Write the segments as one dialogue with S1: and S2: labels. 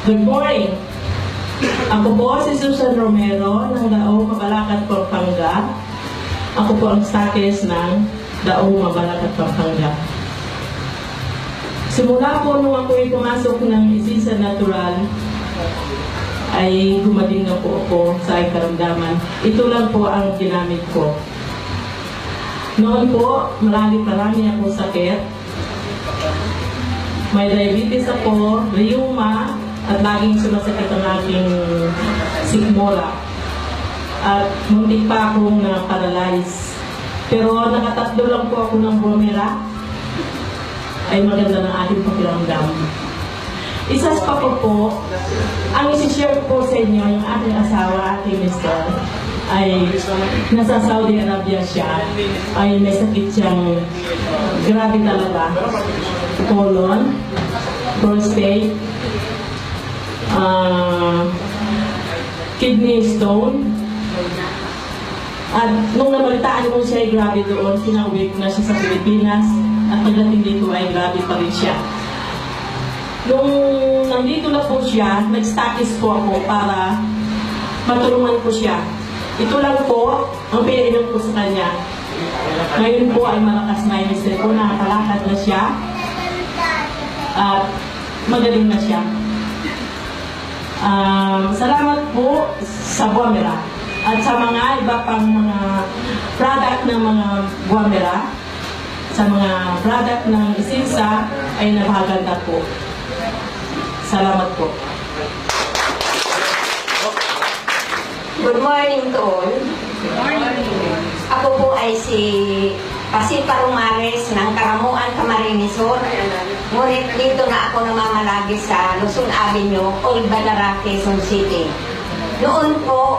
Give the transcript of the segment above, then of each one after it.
S1: Good morning. Ako po si Susan Romero ng Daong Mabalacat, Pampanga. Ako po ang stakes ng Daong Mabalacat, Pampanga. Simula po nung ako'y pumasok ng Isisa Natural, ay gumaling na po ako sa aking karamdaman. Ito lang po ang ginamit ko. Noon po, marami akong sakit. May diabetes ako, rheuma, at laging sumasakit ang aking sikmura. At muntik pa akong na-paralyze. Pero nakatatlo lang po ako ng bromera, ay maganda ng aking pakiramdam. Isa pa po, ang isi-share po sa inyo, yung aking asawa, aking mister, ay nasa Saudi Arabia siya, ay may sakit siyang grabe talaga. Colon, prostate, kidney stone. At nung nabalitaan ko siya ay grabe doon, sinauwi ko na siya sa Pilipinas at pagdating dito ay grabe pa rin siya. Nung nandito na po siya, nag-status po ako para matulungan ko siya. Ito lang po ang pinainom ko sa kanya. Ngayon po ay malakas na yung mister ko, nakakalakad na siya at magaling na siya. Salamat po sa Buamera at sa mga iba pang mga product ng mga Buamera, sa mga product ng Isisa ay napakaganda po. Salamat po.
S2: Good morning to all.
S3: Good morning.
S2: Ako po ay si Pasipa Romares ng Karamuan, Camarines Sur. Ngunit dito na ako namamalagi sa Luzon Avenue, Old Balara, Quezon City. Noon po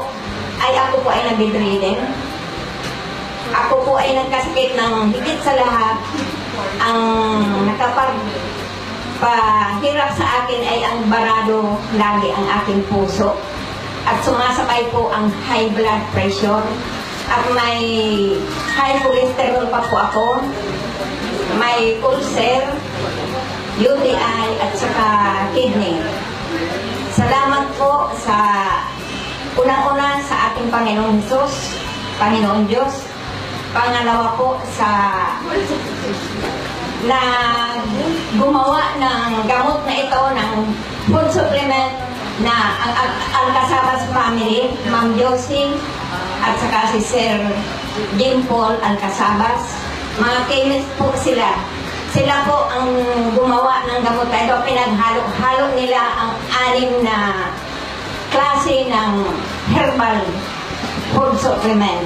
S2: ay ako po ay nag-bedridden. Ako po ay nagkasakit ng higit sa lahat. Ang nakapagpahirap sa akin ay ang barado lagi ang aking puso. At sumasabay po ang high blood pressure. At may high cholesterol pa po ako. May ulcer, UTI at saka kidney. Salamat po sa unang-una sa ating Panginoong Jesus, Panginoong Diyos. Pangalawa po sa na gumawa ng gamot na ito ng food supplement na ang Alcasabas family, Ma'am Josie at saka si Sir Jim Paul Alcasabas. Mga chemist po sila. Sila po ang gumawa ng gamot na ito. Pinaghalo-halo nila ang 6 na klase ng herbal food supplement.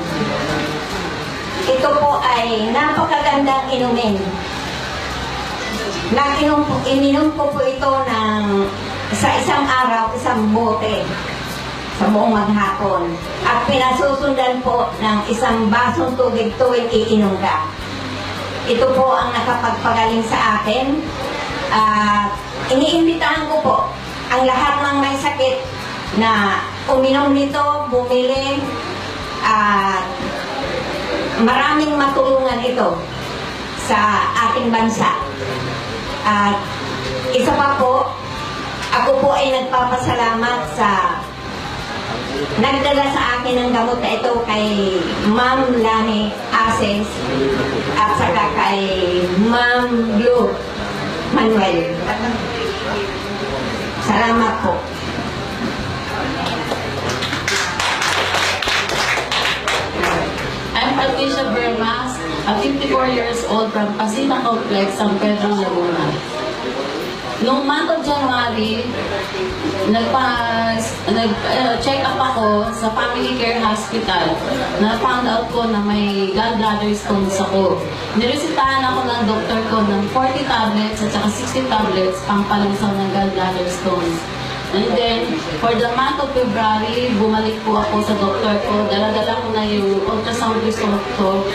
S2: Ito po ay napakagandang inumin. Ininom ko po ito sa isang araw, isang bote sa buong maghapon. At pinasusundan po ng isang basong tubig tuwing iinom ka. Ito po ang nakapagpagaling sa akin. Iniimbitahan ko po ang lahat ng may sakit na uminom nito, bumili, at maraming matulungan ito sa ating bansa. At isa pa po, ako po ay nagpapasalamat sa nagdala sa akin ng gamot na ito kay Ma'am Lani Ases at saka kay Ma'am Blue Manuel. Salamat po.
S3: I'm Patricia Bermas, a 54 years old from Pasita Complex, San Pedro, Laguna. Noong month of January, nag-check up ako sa Family Care Hospital. Na-found out ko na may gallbladder stones ako. Niresitahan ako ng doktor ko ng 40 tablets at saka 60 tablets pang palusaw ng gallbladder stones. And then, for the month of February, bumalik po ako sa doktor ko. Dala-dala ko na yung ultrasound result ko.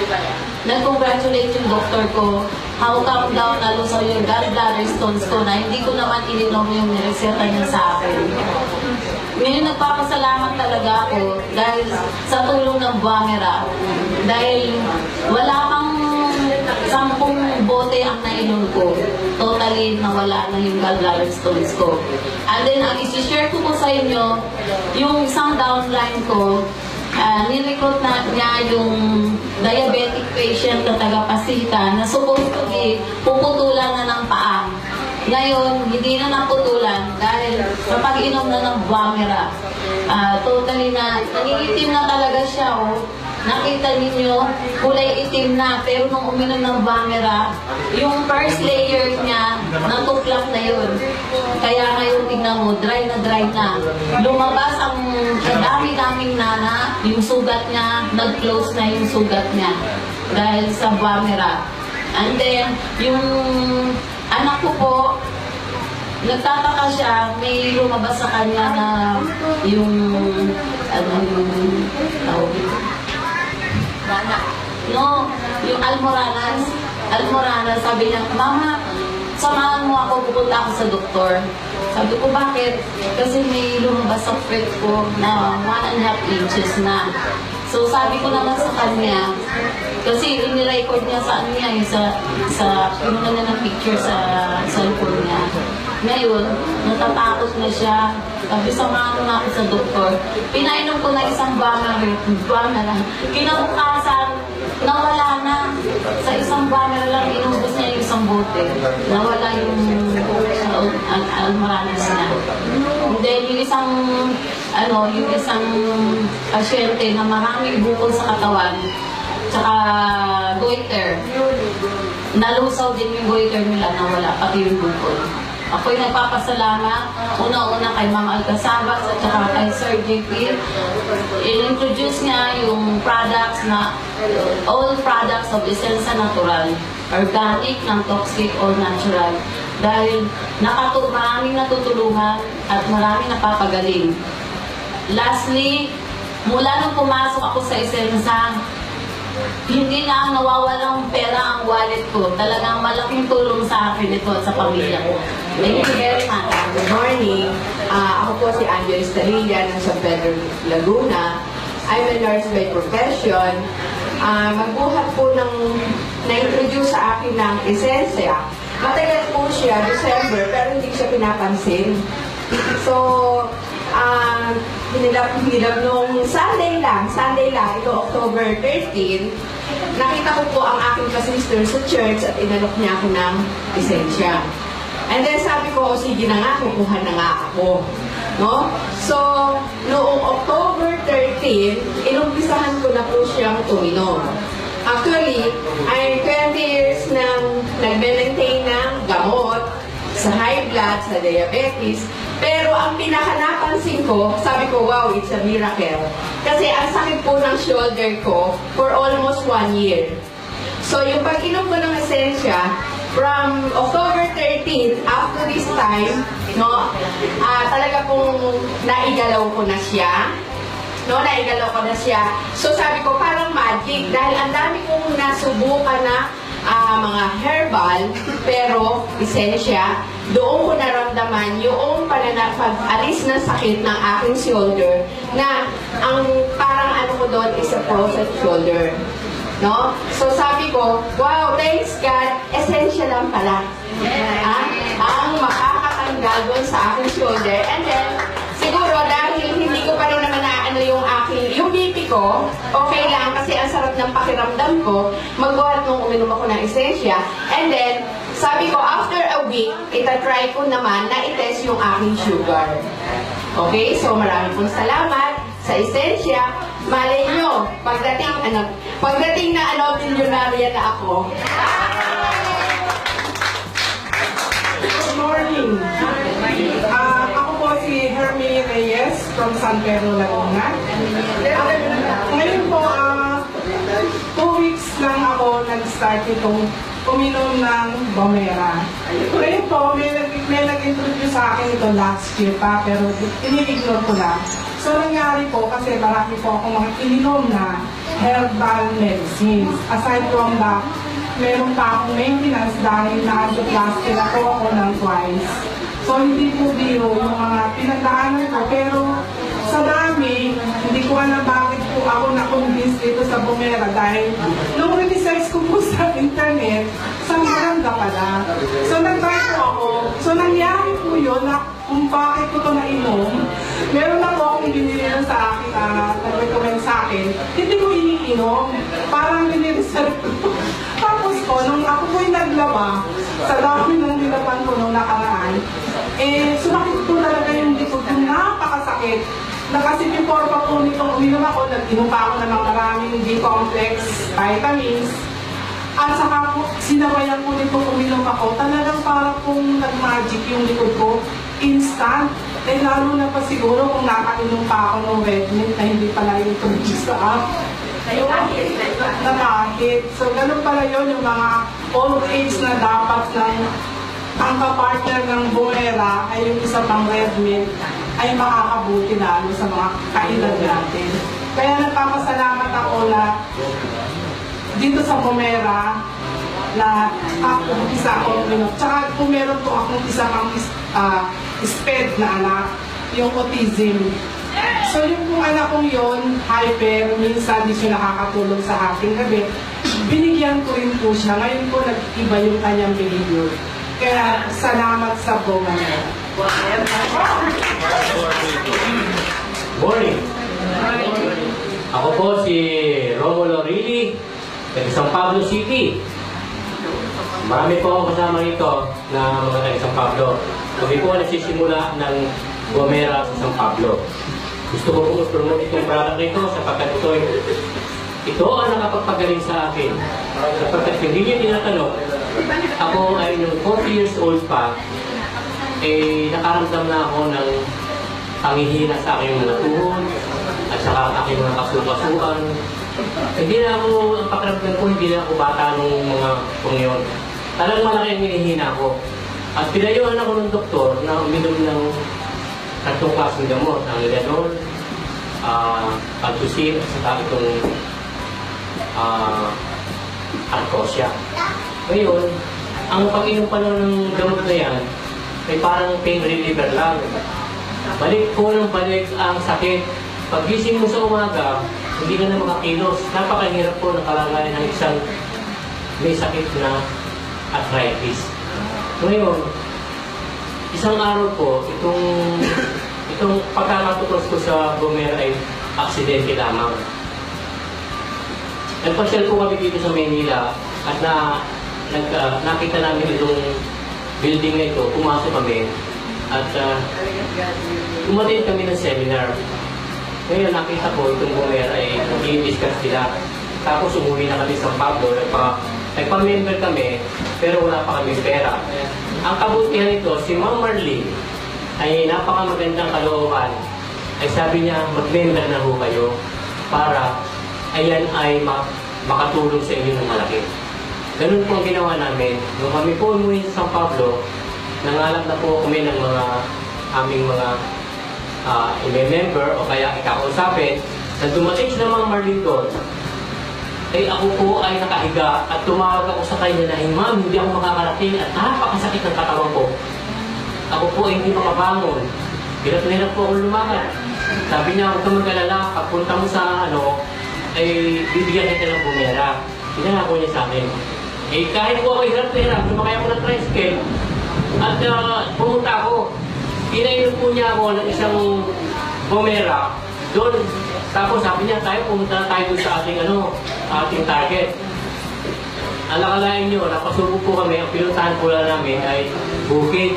S3: Nag-congratulate yung doktor ko. How come daw nalusaw yung gallbladder stones ko na hindi ko naman ininom yung nireseta niya sa akin. Ngayon nagpapasalamat talaga ako dahil sa tulong ng Buamera. Dahil wala pang 10 bote ang nainom ko. Totally nawala na yung gallbladder stones ko. And then, ang isi-share ko po sa inyo, yung isang downline ko, nirecruit na niya yung diabetic patient na taga-Pasita na supposed to be puputulan na ng paa. Ngayon, hindi na naputulan dahil sa pag-inom na ng Bumera. Totally na, nangingitim na talaga siya. Oh. Nakita ninyo, kulay itim na, pero nung uminom ng Bumera, yung first layer niya, natuklap na yun. Kaya ngayon, tingnan mo, dry na. Lumabas ang dami-daming nana, yung sugat niya, nag-close na yung sugat niya dahil sa Bumera. And then, yung anak ko po, nagtataka siya, may lumabas sa kanya na yung, tawag ito? No, yung Almoranas, sabi niya, Mama, samahan mo ako, pupunta ako sa doktor. Sabi ko, bakit? Kasi may lumabas sa fruit ko na 1.5 inches na. So sabi ko naman sa kanya, kasi inirecord niya sa ano niya, pinunan niya ng picture sa cellphone niya. Ngayon, natatakot na siya. Sabi, samahan na ako sa doktor. Pinainom ko na isang Bumera. Kinabukasan, nawala na. Sa isang Bumera lang, inubos niya yung isang bote. Nawala yung Almoranas na. And then, yung isang pasyente na maraming bukol sa katawan, tsaka goiter. Nalusaw din yung goiter nila, nawala, pati yung bukol. Ako'y nagpapasalamat, una-una kay Ma'am Alcazabas at saka kay Sir JP. In-introduce niya yung products na all products of Essensa Natural, organic, non-toxic, all natural. Dahil maraming natutulungan at maraming napapagaling. Lastly, mula nung pumasok ako sa Essensa, hindi na nawawalang pera ang wallet ko. Talagang malaking tulong sa akin ito at sa pamilya ko. Thank you very much.
S4: Good morning. Ako po si Angela Estalilla ng San Pedro, Laguna. I'm a nurse by profession. Magbuhat po ng na-introduce sa akin ng Essensa. Matagal po siya, December, pero hindi siya pinapansin. So, hinilap nung Sunday lang, ito October 13, nakita ko po ang aking ka-sister sa church at inalok niya ako ng Essensa. And then sabi ko, sige na nga, kukuha na nga ako. No? So, noong October 13, inumpisahan ko na po siyang uminom. Actually, I'm 20 years nang nagme-maintain ng gamot sa high blood, sa diabetes. Pero ang pinaka-napansin ko, sabi ko, wow, it's a miracle. Kasi ang sakit po ng shoulder ko for almost 1 year. So, yung pag-inom ko ng Essensa, from October 13, up to this time, no, talaga pong naigalaw ko na siya. Naigalaw ko na siya. So, sabi ko, parang magic. Dahil ang dami kong nasubukan na mga herbal, pero Essensa, doon ko naramdaman yung pag-alis ng sakit ng aking shoulder na ang parang ano ko doon is a frozen shoulder. No? So sabi ko, wow, thanks God, Essensa lang pala. Ang makakatanggal doon sa aking shoulder. And then, siguro dahil hindi ko pa rin naman yung BP ko, okay lang kasi ang sarap ng pakiramdam ko, magbuhat nung uminom ako ng Essensa. And then, sabi ko, after a week, itatry ko naman na itest yung aking sugar. Okay? So, maraming pong salamat sa Essensa. Malay nyo, pagdating na milyonarya na ako.
S5: Good morning. Ako po si Hermie Reyes from San Pedro, Laguna. Ngayon po, 2 weeks lang ako nag-start itong uminom ng Bumera. Ngayon po, may nag-introduce sa akin ito last year pa, pero ini-ignore ko lang. So, nangyari po, kasi marami po akong mga ininom na herbal medicines. Aside from that, meron pa akong maintenance dahil na-angioplasty na po ako ng twice. So, hindi po biro yung mga pinagdaanan ko, pero sa dami, hindi ko alam bakit po ako na-convince dito sa Bumera dahil nung research na-realize ko po sa internet, sa maganda pala. So nag-try po ako. So nangyari po yun na kung bakit ko ito nainom, meron na po akong binili na sa akin, nag-recommend sa akin, hindi ko iniinom. Parang nilireserve ko. Tapos po, nung ako po'y naglaba, sa dami ng nilaban ko nung nakaraan, sumakit po talaga yung likod ko, napakasakit. Na kasi before pa po nitong uminom ako, nag-inom pa ako ng maraming B-complex, vitamins, at saka po, sinabayan po nitong uminom ako, talagang parang pong nag-magic yung likod ko, instant. Lalo na pa siguro kung nakainom pa ako ng red mint na hindi pala yung tubig sa app. Na kahit. So, ganun pala yun yung mga old age na dapat ng ang kapartner ng Buera ay yung isa pang red mint ay makakabuti lalo sa mga kaedad natin. Kaya nagpapasalamat ako na dito sa Bumera na ako isa akong minot. Tsaka kung meron po akong isa pang SPED na anak, yung autism. So yung pong anak kong yun, hyper, minsan di siya nakakatulog sa ating gabi, binigyan ko rin po siya. Ngayon po nag-iba yung kanyang behavior. Kaya salamat sa Bumera.
S6: Morning. Ako po si Romulo Rili, taga San Pablo City. Marami po akong kasama rito na mga taga San Pablo. Kami po nagsisimula ng Bumera sa San Pablo. Gusto ko po promote itong product nito sapagkat ito ang nakapagpagaling sa akin. Sapagkat hindi niyo tinatanong, ako ay nung 40 years old pa, nakaramdam na ako ng panghihina sa aking mga tuhod at saka ang aking mga kasukasuan. Hindi na ako, ang pakiramdam ko, hindi na ako bata nung mga pangyon. Talagang malaki ang hinihina ko. At pinayuhan ako ng doktor na uminom ng tatlong klaseng gamot, ang Lenol, Altusin, at saka itong Arcosia. Ngayon, ang pag-inom pa ng gamot na yan ay parang pain reliever lang. Balik po ng balik ang sakit. Pag-gising mo sa umaga, hindi ka na makakilos. Napakahirap po ng kalagayan ng isang may sakit na arthritis. Ngayon, isang araw po, itong pagkakatutos ko sa Bumera ay aksidente lamang. Nagpasyal po kami dito sa Manila at nakita namin itong building na ito, pumasok kami at umatin kami ng seminar. Ngayon nakita ko itong Bumera ay nag-i-discuss sila. Tapos umuwi na kami sa Pablo, nagpa-member kami pero wala pa kami pera. Ang kabutihan nito, si Ma'am Marlene ay napakamagandang kalooban. Ay sabi niya, mag-member na ho kayo para ayan ay makatulong sa inyo ng malaki. Ganun po ang ginawa namin. Nung kami po umuwi sa San Pablo, nangalap na po kami ng mga aming mga i-member o kaya ikakausapin. Na dumating sila Ma'am Marlene doon, ay ako po ay nakahiga at tumawag ako sa kanya na, ma'am, hindi ako makakarating at napakasakit ng katawan ko. Ako po ay hindi makabangon. Hirap po akong lumakad. Sabi niya, huwag kang mag-alala, pagpunta mo sa ay bibigyan kita ng Bumera. Pinangako niya sa akin. Kahit po ako hirap, sumakay ako ng tricycle at pumunta ako. Pinainom po niya ako ng isang Bumera. Doon, tapos sabi niya, pumunta na tayo sa ating ating target. Alakalain nyo, napasubo po kami, ang pinuntahan po lang namin ay bukid.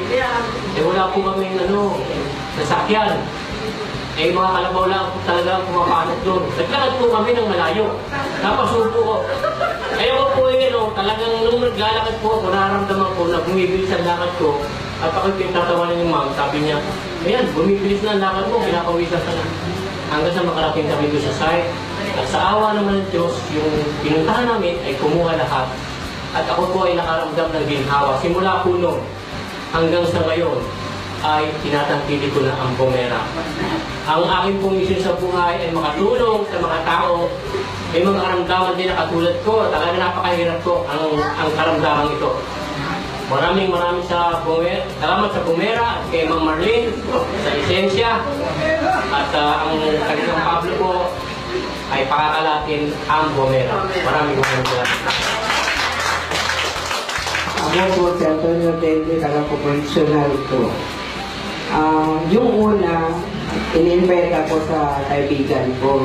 S6: Wala po kami nasakyan. Mga kalabaw lang talaga ang pumapasok doon. Naglakad po kami ng malayo. Napasubo ko. Ayoko po talagang nung naglalakad po ako, nararamdaman ko na bumibilis ang lakad ko. At ako pinatatawanan yung ma'am, sabi niya, ayan, bumibilis na ang lakad mo, pinapawisan ka na. Hanggang sa makarating kami doon sa site. At sa awa naman ng Diyos, yung pinuntahan namin ay kumuha lahat. At ako po ay nakaramdam ng ginhawa. Simula po noon hanggang sa ngayon ay tinatangkili ko na ang Bumera. Ang aking pong mission sa buhay ay makatulong sa mga tao. May mga karamdaman din na katulad ko. Talaga napakahirap ko ang karamdaman ito. Maraming sa Bumera. Salamat sa Bumera at kay Ma'am Marlene sa Esensya. At ang taga-San Pablo po ay pakakalatin ang Bumera. Maraming salamat.
S7: Ako po, si Antonio Tende, taga-proportional ko. Yung una, in-invite ako sa kaibigan ko.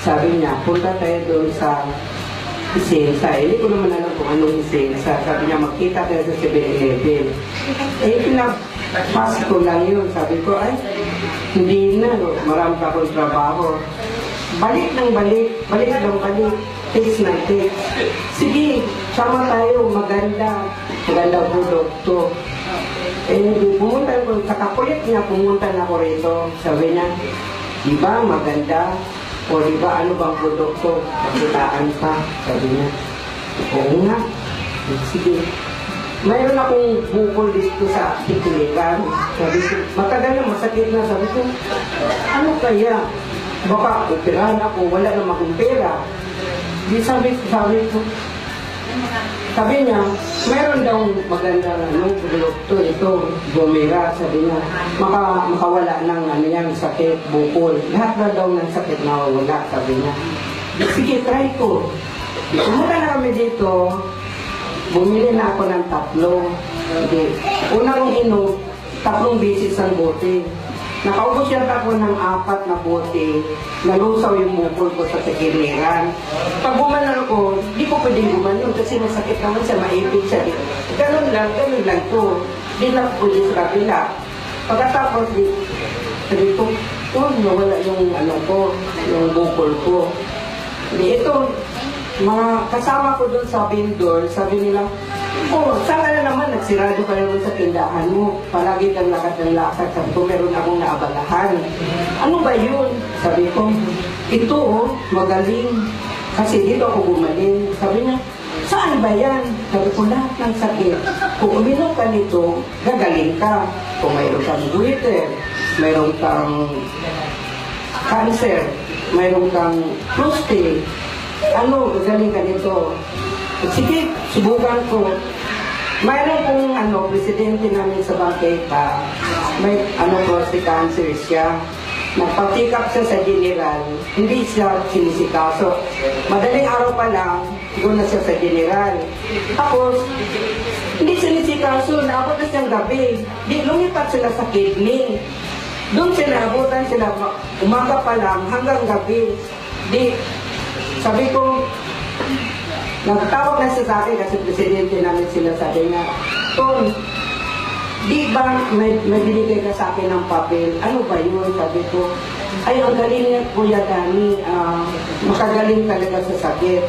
S7: Sabi niya, punta tayo doon sa Isensa. Hindi ko naman alam kung anong Isensa. Sabi niya, magkita tayo sa 7-Eleven. Pinag-pass ko lang yun. Sabi ko, ay, hindi na, no? Marami pa akong trabaho. Balik ng balik, text ng text. Sige, sama tayo, maganda produkto. Pumunta ko, sa kakulit niya, pumunta na ako rito. Sabi niya, di ba maganda? O di ba ano bang produkto? Pakitaan pa, sabi niya. Oo nga. Sige. Mayroon akong bukol dito sa tikulikan. Sabi ko, matagal na, masakit na. Sabi ko, ano kaya? Baka operahan ako, wala na akong pera. Di sabi niya, mayroon daw maganda produkto ito, Gomera, sabi niya, makawala ng yan, sakit, bukol. Lahat na daw ng sakit nawawala, sabi niya. Sige, try ko. Pumunta na kami dito, bumili na ako ng 3. Unang inom, 3 beses ang bote. Nakaubos yata ako ng 4 na bote, nalusaw yung bukol ko sa sekiliran. Pag gumanon ako, di ko pwedeng gumanon kasi masakit naman siya, maipit siya. Ganun lang to. Di lang po di sa kapila. Pagkatapos, sabi ko, nawala yung yung bukol ko. Ito, mga kasama ko doon sa vendor, sabi nila, saan ka na naman, nagsirado ka naman sa tindahan mo. Palagi kang lakad ng lakad. Sabi ko, meron akong naabalahan. Ano ba yun? Sabi ko, ito magaling. Kasi dito ako gumaling. Sabi niya, saan ba yan? Sabi ko, lahat ng sakit. Kung uminom ka nito, gagaling ka. Kung mayroon kang goiter, mayroon kang cancer, mayroon kang prostate, gagaling ka nito. Sige, subukan ko. Mayroon kong presidente namin sa bangketa, may prostate cancer siya. Nagpa-pick up siya sa general, hindi siya sinisikaso. Madaling araw pa lang, doon na siya sa general. Tapos, hindi sinisikaso, naabot na siyang gabi. Di lumipat sila sa kidney. Doon sila, abutan sila, umaga pa lang hanggang gabi. Di, sabi ko, nagtawag na siya sa akin kasi presidente namin sila, sabi niya, Ton, di ba may binigay ka sa akin ng papel? Ano ba yun? Sabi ko, ay, ang galing niya, Kuya Dani, makagaling talaga sa sakit.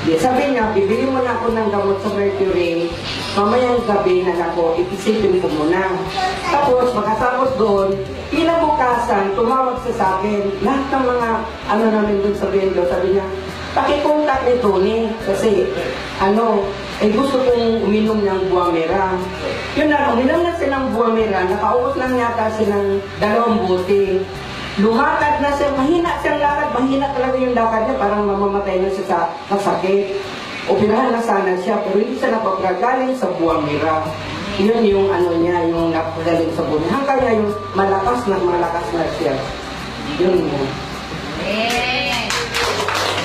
S7: Di, sabi niya, bibili mo na ako ng gamot sa Mercury, mamayang gabi na ako, ipisipin ko muna. Tapos, makatapos doon, kinabukasan, tumawag siya sa akin, lahat ng mga, namin doon sa vendor, sabi niya, pakikontak ni Tony kasi gusto kong uminom ng Buamera. Yun na, uminom na silang Buamera, nakaubos lang yata silang 2 bote. Lumakad na siya, mahina siyang lakad, mahina talaga yung lakad niya, parang mamamatay na siya sa sakit. Operahan na sana siya, pero hindi siya napagagaling sa Buamera. Yun yung niya, yung napagaling sa Buamera. Hanggang niya yung malakas na siya. Yun mo.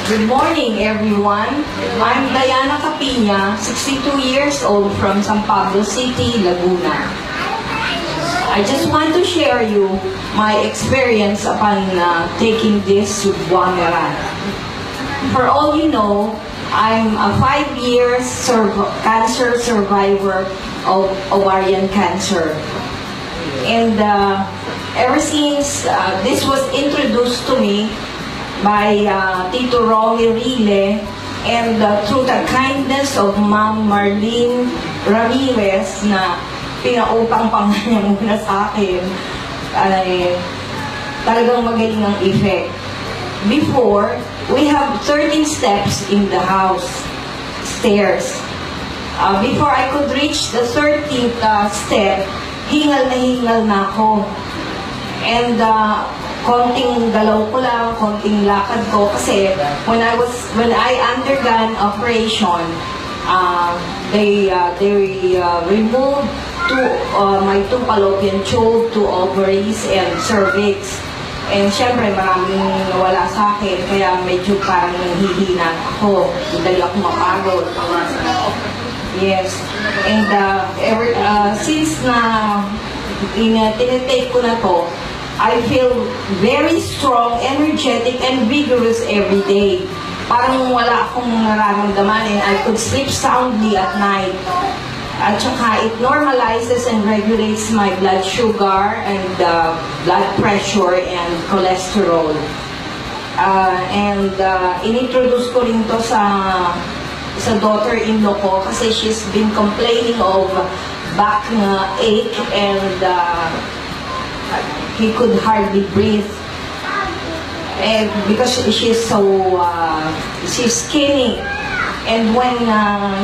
S2: Good morning, everyone. I'm Diana Capina, 62 years old from San Pablo City, Laguna. I just want to share you my experience upon taking this Buamera. For all you know, I'm a 5 years cancer survivor of ovarian cancer. And ever since this was introduced to me by Tito Romy Rile, and through the kindness of Ma'am Marlene Ramirez na pinaupang niya muna sa akin, ay talagang magaling ang effect. Before, we have 13 steps in the house, stairs. Before I could reach the 13th step, hingal na ako. And konting galaw ko lang, konting lakad ko kasi when I undergone operation, they removed my 2 fallopian tube, 2 ovaries, and cervix. And syempre maraming nawala sa akin, kaya medyo parang nanghihina ako, dahil ako mapagod. Yes. And since na tinitake ko na to, I feel very strong, energetic, and vigorous every day. Parang wala akong nararamdaman and I could sleep soundly at night. At saka it normalizes and regulates my blood sugar and blood pressure and cholesterol. Inintroduce ko rin to sa daughter-in-law ko kasi she's been complaining of back ache and he could hardly breathe. And because she's skinny. And when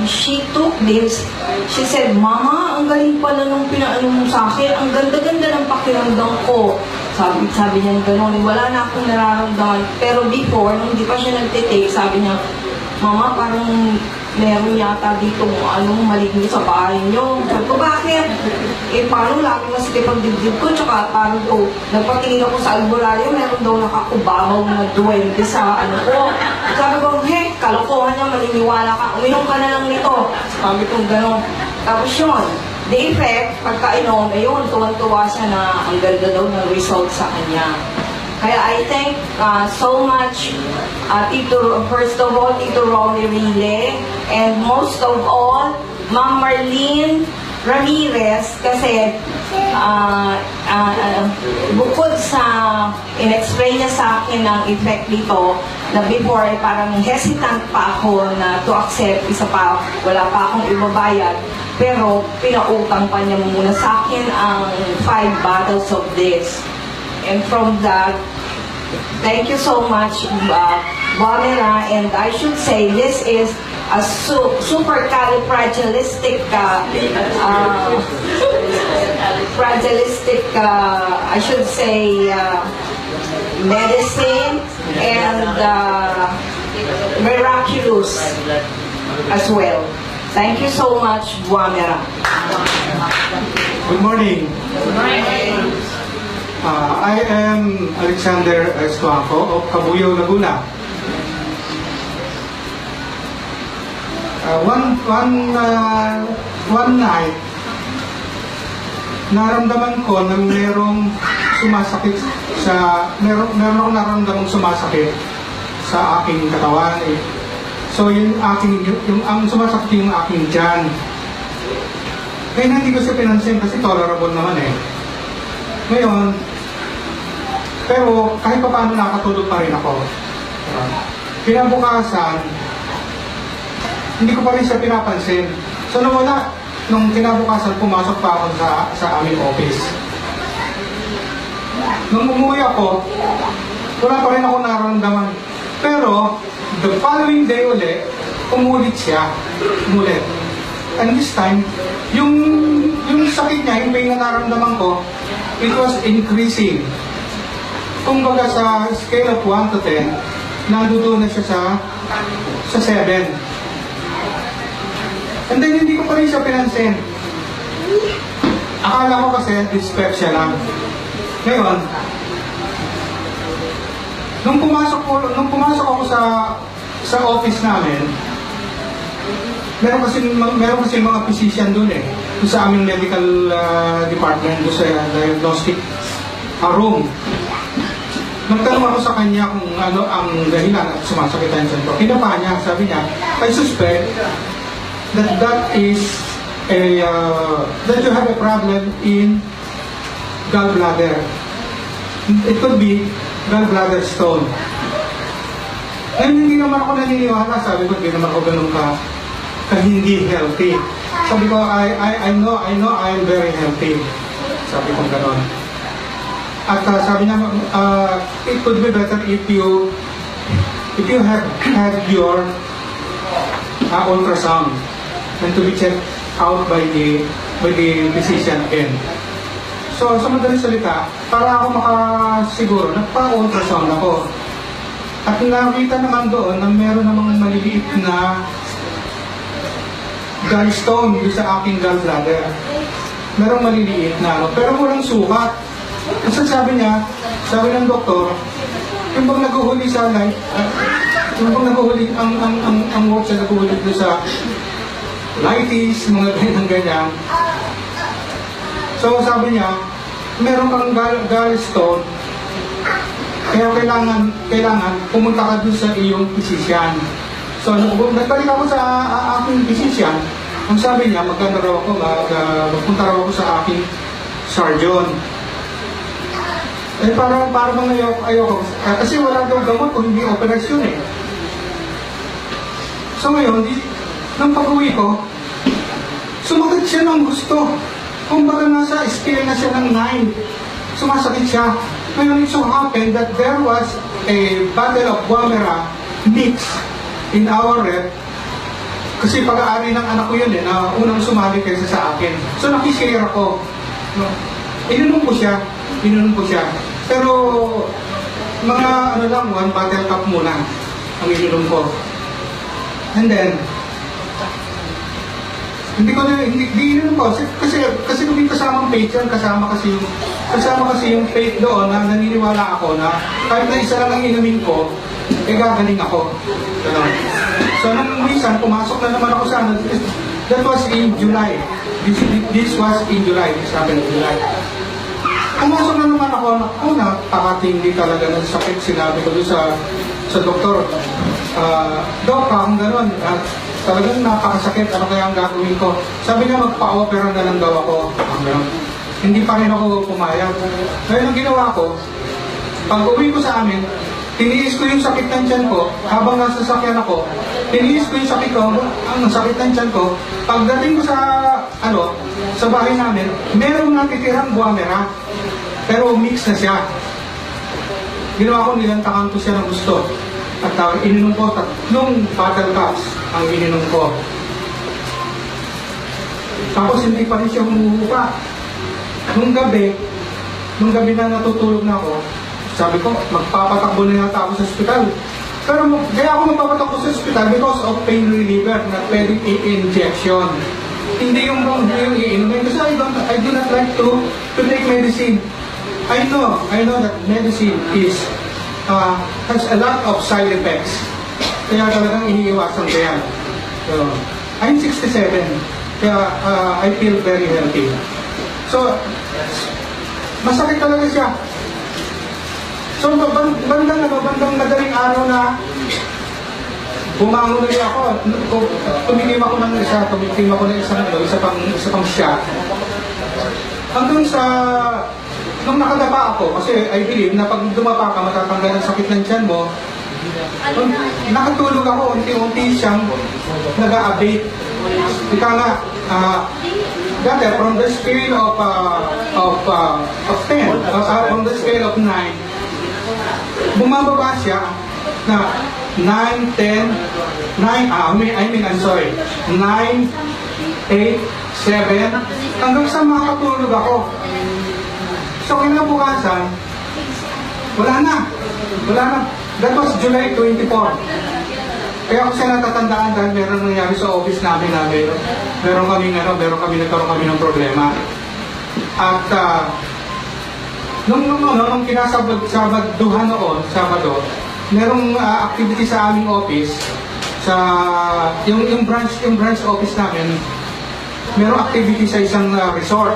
S2: she took this, she said, "Mama, ang galing pala nung pinaano mo sa akin. Ang ganda-ganda ng pakiramdam ko." Sabi niya gano'n, wala na akong nararamdaman. Pero before, nung di pa siya nagtitake, sabi niya, "Mama, parang meron yata dito maligno sa bahay niyo." Sabi ko, "Bakit?" Paano lagi masakit ang dibdib ko, tsaka parang nagpatingin ako sa albularyo, meron daw nakakubabaw na duwende sa ko. Sabi ko, kalokohan niya, maniniwala ka, uminom ka na lang nito. Sabi ko, gano'n. Tapos yun, the effect, pagkainom, ayun, tuwan-tuwa siya na ang ganda daw ng result sa kanya. Kaya I thank so much first of all, Tito Rolly Rile, and most of all, Ma'am Marlene Ramirez, kasi bukod sa in-explain niya sa akin ng effect dito, na before ay parang hesitant pa ako na to accept, isa pa, wala pa akong ibabayad, pero pinautang pa niya muna sa akin ang 5 bottles of this. And from that, thank you so much, Bamera, and I should say this is a supercalifragilistic I should say medicine and miraculous as well. Thank you so much, Bamera.
S8: Good morning. I am Alexander Estuanco of Cabuyao, Laguna. One night, naramdaman ko na merong sumasakit meron akong naramdamang sumasakit sa aking katawan. So ang sumasakit yung aking tiyan. Kaya hindi ko siya pinansin kasi tolerable naman Ngayon, pero kahit pa paano nakatulog pa rin ako. Kinabukasan, hindi ko pa rin siya pinapansin. So nawala, nung kinabukasan pumasok pa ako sa aming office. Nung umuwi ako, wala pa rin ako nararamdaman. Pero, the following day ulit, umulit siya. Umulit. And this time, yung sakit niya, yung pain na nararamdaman ko, it was increasing. Kumbaga sa scale of 1 to 10, nandoon na siya sa 7. And then hindi ko pa rin siya pinansin. Akala ko kasi dyspepsia lang. Ngayon, nung pumasok ako sa office namin, meron kasi mga physician doon doon sa aming medical department, doon sa diagnostic room. Nagtanong ako sa kanya kung ano ang dahilan at sumasakit ang tiyan ko. Pinapa niya, sabi niya, I suspect that you have a problem in gallbladder. It could be gallbladder stone. Ngayon hindi naman ako naniniwala, sabi ko, hindi naman ako ganun ka hindi healthy. Sabi ko, I know I am very healthy. Sabi ko gano'n. At sabi niya, it could be better if you have had your ultrasound and to be checked out by the physician again. So, sa madaling salita, para ako makasiguro, nagpa-ultrasound ako. At nakita naman doon na meron namang maliliit na gallstone sa aking gallbladder. Merong maliliit na pero walang sukat. Kasi sabi ng doktor, yung bang naguhuli sa life, yung bang naguhuli, ang work sa naguhuli doon colitis, mga ganyan-ganyan. So sabi niya, meron kang gallstone, kaya kailangan pumunta ka dun sa iyong physician. So nagbalik ako sa aking physician, ang sabi niya, magpunta raw ako sa aking surgeon. Eh parang ayoko. Kasi wala daw gamot kung hindi operasyon eh. So ngayon, nang pag-uwi ko, sumakit siya ng gusto. Kumbaga nasa scale na siya ng 9. Sumasakit siya. Ngayon, it so happened that there was a bottle of Guamera mix in our rep. Kasi pag-aari ng anak ko yun eh, na unang sumali kaysa sa akin. So nakishare ako. No? Inunom ko siya. Pero mga lang, 1 bottle cup muna ang inunom ko. And then, hindi inunom ko kasi kung may kasamang faith yan, kasama kasi yung faith doon na naniniwala ako na kahit na isa lang ang inumin ko, eh gagaling ako. So nung minsan, pumasok na naman ako sa ano, that was in July. This was in July, this happened in July. Pumasok na naman ako, nakakatindi talaga ng sakit. Sinabi ko doon sa doktor, Dok, ang gano'n, talagang napakasakit, ano kaya ang gagawin ko? Sabi niya, magpa-opera na lang daw ako. Hindi pa rin ako pumayag. Ngayon ang ginawa ko, pag uwi ko sa amin, tiniis ko yung sakit ng tiyan ko, habang nasa sasakyan ako, tiniis ko yung sakit ng tiyan ko, pagdating ko sa bahay namin, merong natitirang Guamera, pero mix na siya. Ginawa ko, nilantakan ko siya ng gusto. At ininom ko 3 bottle cups ang ininom ko. Tapos hindi pa rin siya humuhupa. Nung gabi na natutulog na ako, sabi ko, magpapatakbo na yata ako sa ospital. Pero kaya ako magpapatakbo sa ospital because of pain reliever na pwedeng i-injection. Hindi yung iinumin. Kasi I do not like to take medicine. I know that medicine has a lot of side effects. Kaya talagang iniiwasan ko yan. So, I'm 67. Kaya I feel very healthy. So, masakit talaga siya. So, bandang madaling araw na bumangon ulit ako. Tumikim ako ng isa pang shot. Hanggang sa nung nakadapa ako, kasi I believe na pag dumapa ka, matatanggal ang sakit ng tiyan mo. Nakatulog ako, unti-unti siyang nag-a-abate. Ika nga, dati, from the scale of 10, from the scale of 9, bumababa siya na 9, 10, 9, I'm sorry, 9, 8, 7, hanggang sa makatulog ako. So, kinabukasan, wala na. That was July 24. Kaya ako siya natatandaan dahil meron nangyari sa office namin na meron kami nagkaroon kami ng problema. At nung kinasabaduhan noon, Sabado, merong activity sa aming office, yung branch office namin, merong activity sa isang resort.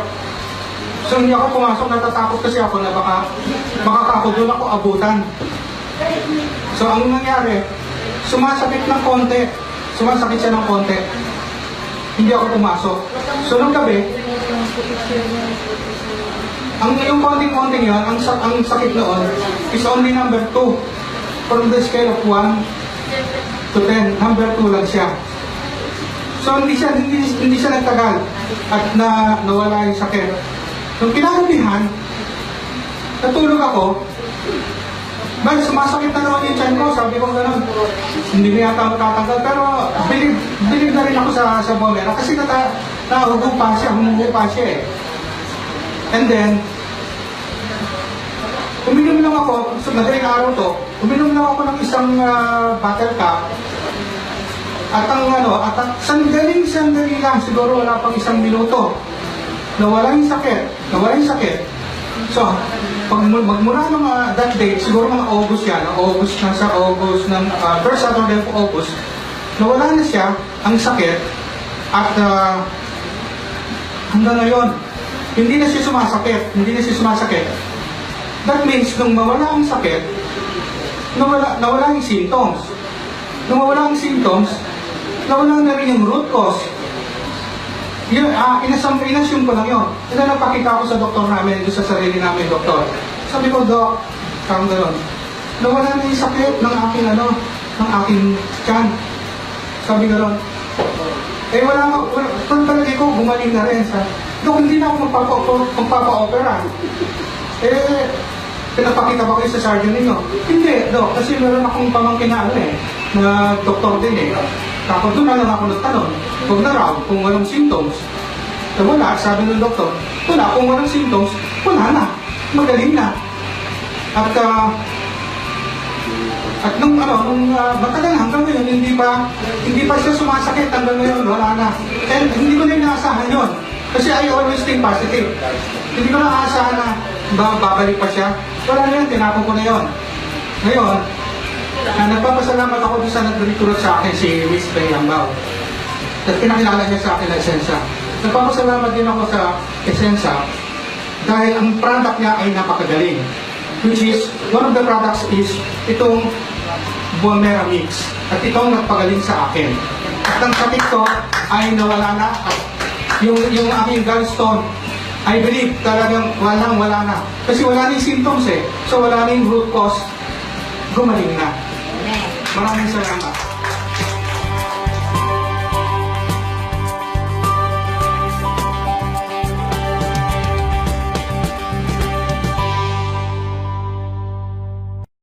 S8: So hindi ako pumasok, natatakot kasi ako na baka doon ako abutan. So ang nangyari, sumasakit siya ng konti. Hindi ako pumasok. So nung gabi, yung konting-konting yun, ang sakit noon is only number 2. From the scale of 1 to 10, number 2 lang siya. So hindi siya nagtagal at nawala yung sakit. Nung kinagabihan, natulog ako, sumasakit na naman yung tiyan ko, sabi ko gano'n, hindi na yata matatanggal, pero believe na rin ako sa Guamera kasi humuhupa siya eh. And then, uminom lang ako, sa madaling araw to, uminom lang ako ng isang bottle cup, at sandali lang, siguro wala pang 1 minuto, nawala yung sakit. So, magmula ng that date, siguro mga August yan, first Saturday of August, nawala na siya, ang sakit, At hanggang ngayon, hindi na siya sumasakit. That means, nung mawala ang sakit, nawala yung symptoms. Nung mawala ang symptoms, nawala na rin yung root cause. Yun, inassume ko lang yun. Ito napakita ko sa doktor namin, doon sa sarili namin, doktor. Sabi ko, Dok, parang gano'n, nawala na yung sakit ng aking tiyan. Sabi gano'n, kung talaga ko, gumaling na rin. Dok, hindi na ako magpapa-opera. Pinapakita ba kayo sa surgeon ninyo? Hindi, Dok, kasi meron akong pamangkin na doktor din Tapos doon na lang ako nagtanong, huwag na raw kung walang symptoms. Wala, sabi ng doktor, wala, kung walang symptoms, wala na, magaling na. At nung matagal hanggang ngayon, hindi pa siya sumasakit hanggang ngayon, wala na. And hindi ko na inaasahan yun. Kasi I always think positive. Hindi ko na aasahan na babalik pa siya. Wala na yun, tinapon ko na yun. Ngayon, nagpapasalamat ako doon sa nag-recruit sa akin, si Miss Ray Lambao. At pinakilala niya sa akin na Essensa. Nagpapasalamat din ako sa Essensa dahil ang product niya ay napakagaling. Which is, one of the products is itong Bomera Mix. At itong nagpagaling sa akin. At ang sakit ko ay nawala na. At yung aking gallstone, I believe talagang wala na. Kasi wala na yung symptoms So wala na yung root cause. Gumaling na. Maraming salamat.